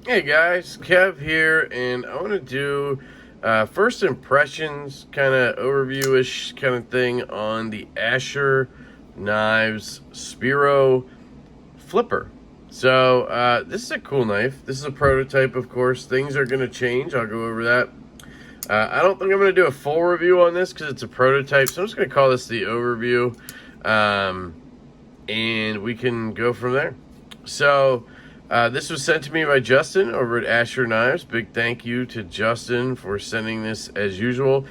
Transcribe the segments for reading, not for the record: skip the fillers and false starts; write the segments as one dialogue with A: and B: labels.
A: Hey guys, Kev here, and I want to do first impressions, kind of overview-ish kind of thing on the Asher Knives Spiro Flipper. So this is a cool knife. This is a prototype, of course. Things are going to change. I'll go over that. I don't think I'm going to do a full review on this because it's a prototype, so I'm just going to call this the overview, and we can go from there. So this was sent to me by Justin over at Asher Knives. Big thank you to Justin for sending this as usual.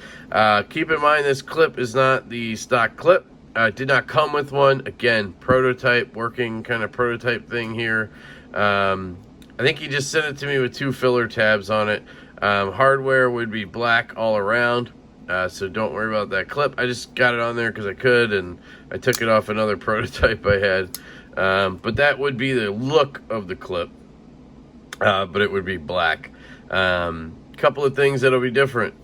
A: Keep in mind this clip is not the stock clip. Did not come with one. Again, prototype, working kind of prototype thing here. I think he just sent it to me with 2 filler tabs on it. Hardware would be black all around. So don't worry about that clip. I just got it on there because I could, and I took it off another prototype I had. But that would be the look of the clip, but it would be black. Couple of things that'll be different.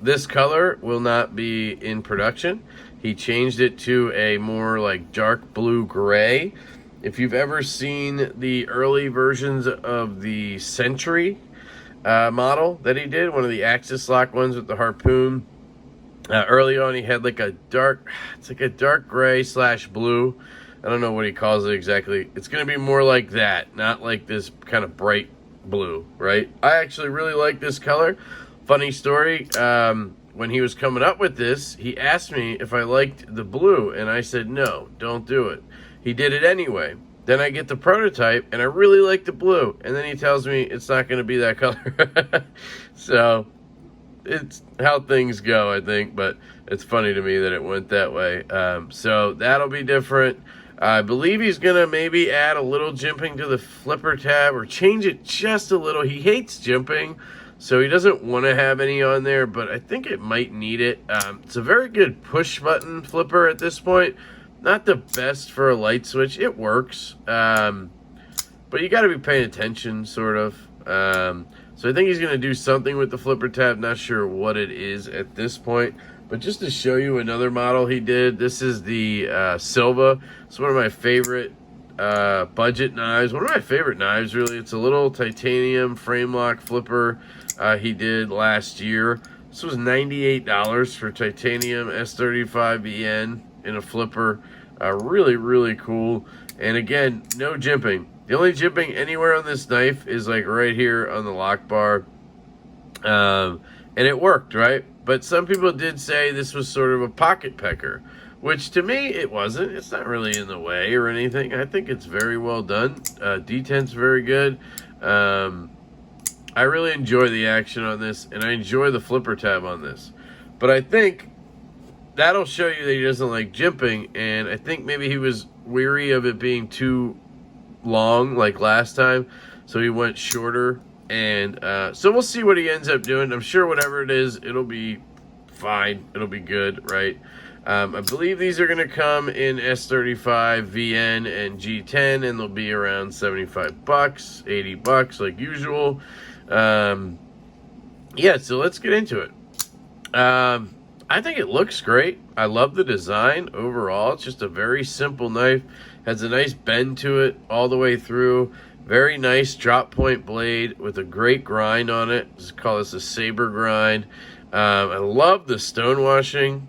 A: This color will not be in production. He changed it to a more like dark blue gray. If you've ever seen the early versions of the Century model that he did, one of the Axis lock ones with the harpoon, early on he had like a dark, it's like a dark gray / blue. I don't know what he calls it exactly. It's going to be more like that, not like this kind of bright blue, right? I actually really like this color. Funny story, when he was coming up with this, he asked me if I liked the blue, and I said, no, don't do it. He did it anyway. Then I get the prototype, and I really like the blue, and then he tells me it's not going to be that color. So it's how things go, I think, but it's funny to me that it went that way. So that'll be different. I believe he's going to maybe add a little jimping to the flipper tab or change it just a little. He hates jimping, so he doesn't want to have any on there, but I think it might need it. It's a very good push button flipper at this point. Not the best for a light switch. It works, but you got to be paying attention, sort of. So I think he's going to do something with the flipper tab. Not sure what it is at this point. But just to show you another model he did, this is the Silva. It's one of my favorite budget knives. One of my favorite knives, really. It's a little titanium frame lock flipper he did last year. This was $98 for titanium S35VN in a flipper. Really, really cool. And again, no jimping. The only jimping anywhere on this knife is like right here on the lock bar. And it worked, right? But some people did say this was sort of a pocket pecker, which to me it wasn't. It's not really in the way or anything. I think it's very well done. Detent's very good. I really enjoy the action on this, and I enjoy the flipper tab on this. But I think that'll show you that he doesn't like jimping, and I think maybe he was weary of it being too long like last time, so he went shorter. And so we'll see what he ends up doing. I'm sure whatever it is, it'll be fine. It'll be good, right? I believe these are going to come in S35, VN, and G10, and they'll be around $75, $80 like usual. Yeah, so let's get into it. I think it looks great. I love the design overall. It's just a very simple knife. Has a nice bend to it all the way through. Very nice drop point blade with a great grind on it. Let's call this a saber grind. I love the stone washing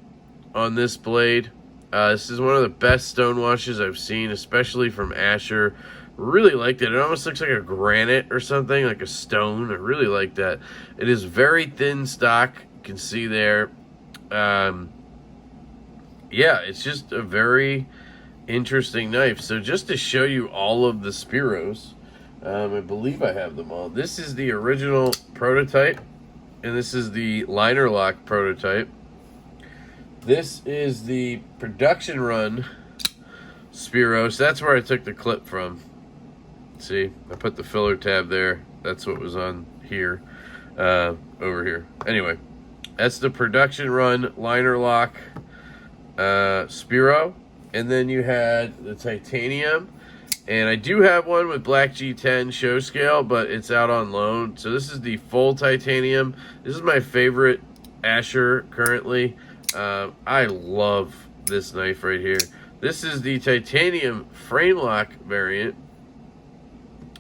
A: on this blade. This is one of the best stone washes I've seen, especially from Asher. Really liked it. It almost looks like a granite or something, like a stone. I really like that. It is very thin stock. You can see there. Yeah, it's just a very interesting knife. So just to show you all of the Spiros, I believe I have them all. This is the original prototype, and this is the liner lock prototype. This is the production run Spiro. So that's where I took the clip from. See, I put the filler tab there. That's what was on here, over here. Anyway, that's the production run liner lock Spiro. And then you had the titanium. And I do have one with black G10 show scale, but it's out on loan. So this is the full titanium. This is my favorite Asher currently. I love this knife right here. This is the titanium frame lock variant.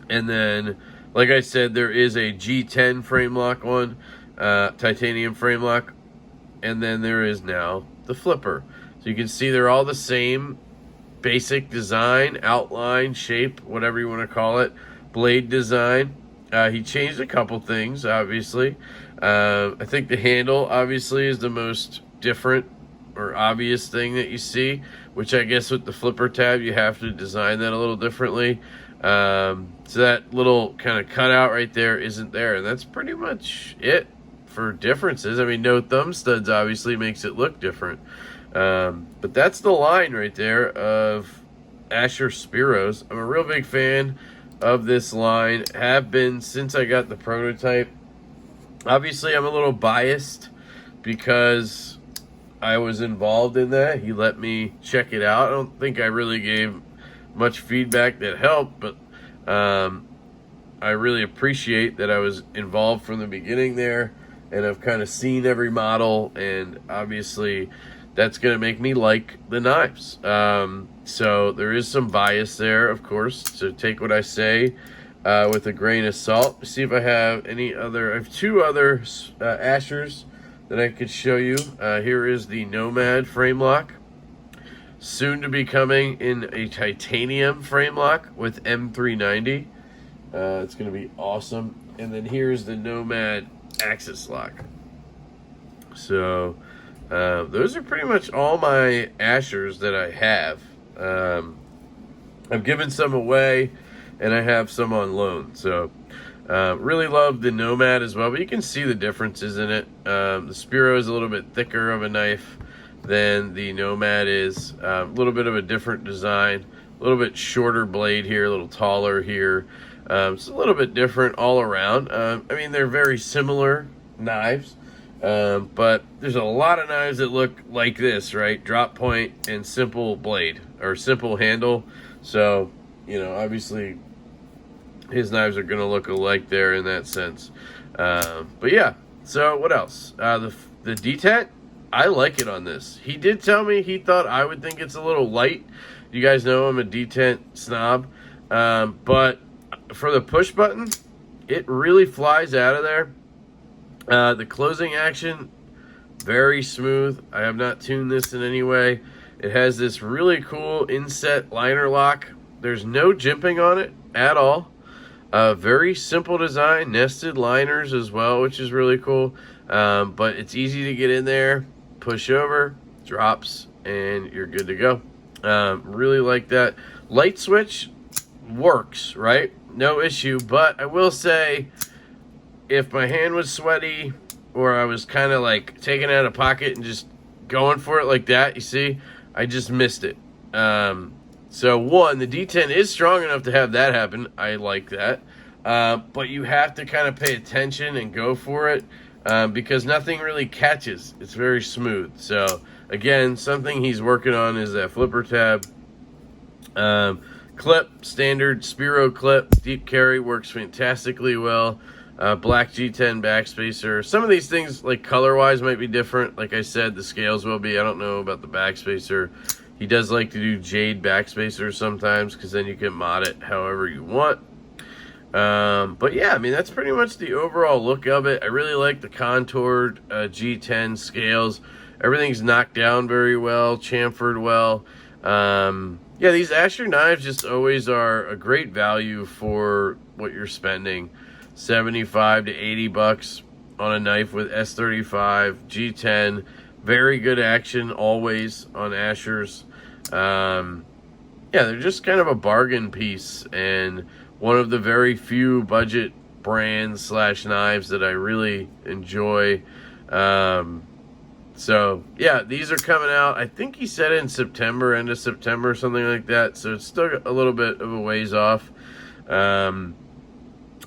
A: And then Like I said, there is a G10 frame lock one, titanium frame lock, and then there is now the flipper. So you can see they're all the same basic design, outline, shape, whatever you want to call it, blade design. He changed a couple things, obviously. I think the handle, obviously, is the most different or obvious thing that you see, which I guess with the flipper tab, you have to design that a little differently. So that little kind of cutout right there isn't there, and that's pretty much it for differences. I mean, no thumb studs obviously makes it look different. But that's the line right there of Asher Spiros. I'm a real big fan of this line, have been since I got the prototype. Obviously, I'm a little biased because I was involved in that. He let me check it out. I don't think I really gave much feedback that helped, but I really appreciate that I was involved from the beginning there, and I've kind of seen every model, and obviously that's going to make me like the knives. So there is some bias there, of course, so take what I say with a grain of salt. See if I have any other. I have two other Ashers that I could show you. Here is the Nomad frame lock, soon to be coming in a titanium frame lock with M390. It's going to be awesome. And then here's the Nomad axis lock. So those are pretty much all my Ashers that I have. I've given some away, and I have some on loan. So really love the Nomad as well, but you can see the differences in it. The Spiro is a little bit thicker of a knife than the Nomad is. A little bit of a different design, a little bit shorter blade here, a little taller here. It's a little bit different all around. I mean, they're very similar knives. But there's a lot of knives that look like this, right? Drop point and simple blade or simple handle. So, you know, obviously his knives are going to look alike there in that sense. But yeah, so what else? The detent, I like it on this. He did tell me he thought I would think it's a little light. You guys know I'm a detent snob. But for the push button, it really flies out of there. The closing action, very smooth. I have not tuned this in any way. It has this really cool inset liner lock. There's no jimping on it at all. Very simple design, nested liners as well, which is really cool. But it's easy to get in there, push over, drops, and you're good to go. Really like that. Light switch works, right? No issue, but I will say, if my hand was sweaty or I was kind of like taking it out of pocket and just going for it like that, you see, I just missed it. So one, the D10 is strong enough to have that happen. I like that. But you have to kind of pay attention and go for it because nothing really catches. It's very smooth. So again, something he's working on is that flipper tab. Clip, standard Spiro clip, deep carry, works fantastically well. Black G10 backspacer. Some of these things, like color-wise, might be different. Like I said, the scales will be. I don't know about the backspacer. He does like to do jade backspacer sometimes because then you can mod it however you want. But yeah, I mean, that's pretty much the overall look of it. I really like the contoured G10 scales. Everything's knocked down very well, chamfered well. Yeah, these Asher knives just always are a great value for what you're spending. 75 to 80 bucks on a knife with S35 G10. Very good action always on Ashers. Yeah, they're just kind of a bargain piece and one of the very few budget brands slash knives that I really enjoy. So yeah, these are coming out. I think he said in September, end of September, something like that. So it's still a little bit of a ways off.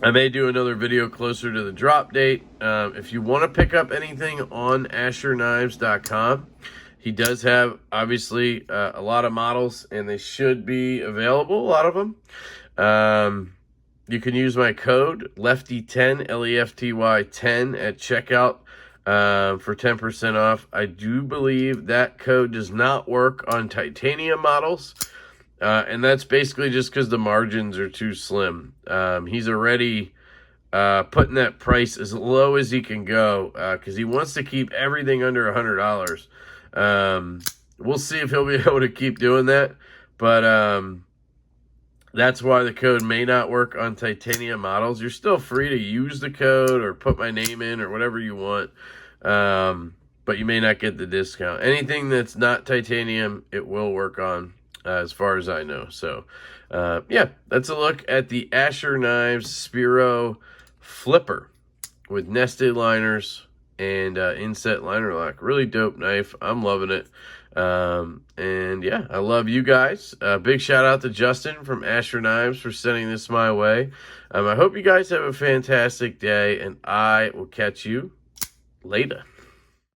A: I may do another video closer to the drop date. If you want to pick up anything on AsherKnives.com, he does have, obviously, a lot of models, and they should be available, a lot of them. You can use my code, LEFTY10, LEFTY10, at checkout for 10% off. I do believe that code does not work on titanium models. And that's basically just because the margins are too slim. He's already putting that price as low as he can go because he wants to keep everything under $100. We'll see if he'll be able to keep doing that, but that's why the code may not work on titanium models. You're still free to use the code or put my name in or whatever you want, but you may not get the discount. Anything that's not titanium, it will work on, as far as I know. So, yeah, that's a look at the Asher Knives Spiro Flipper with nested liners and inset liner lock. Really dope knife. I'm loving it. And yeah, I love you guys. Big shout out to Justin from Asher Knives for sending this my way. I hope you guys have a fantastic day, and I will catch you later.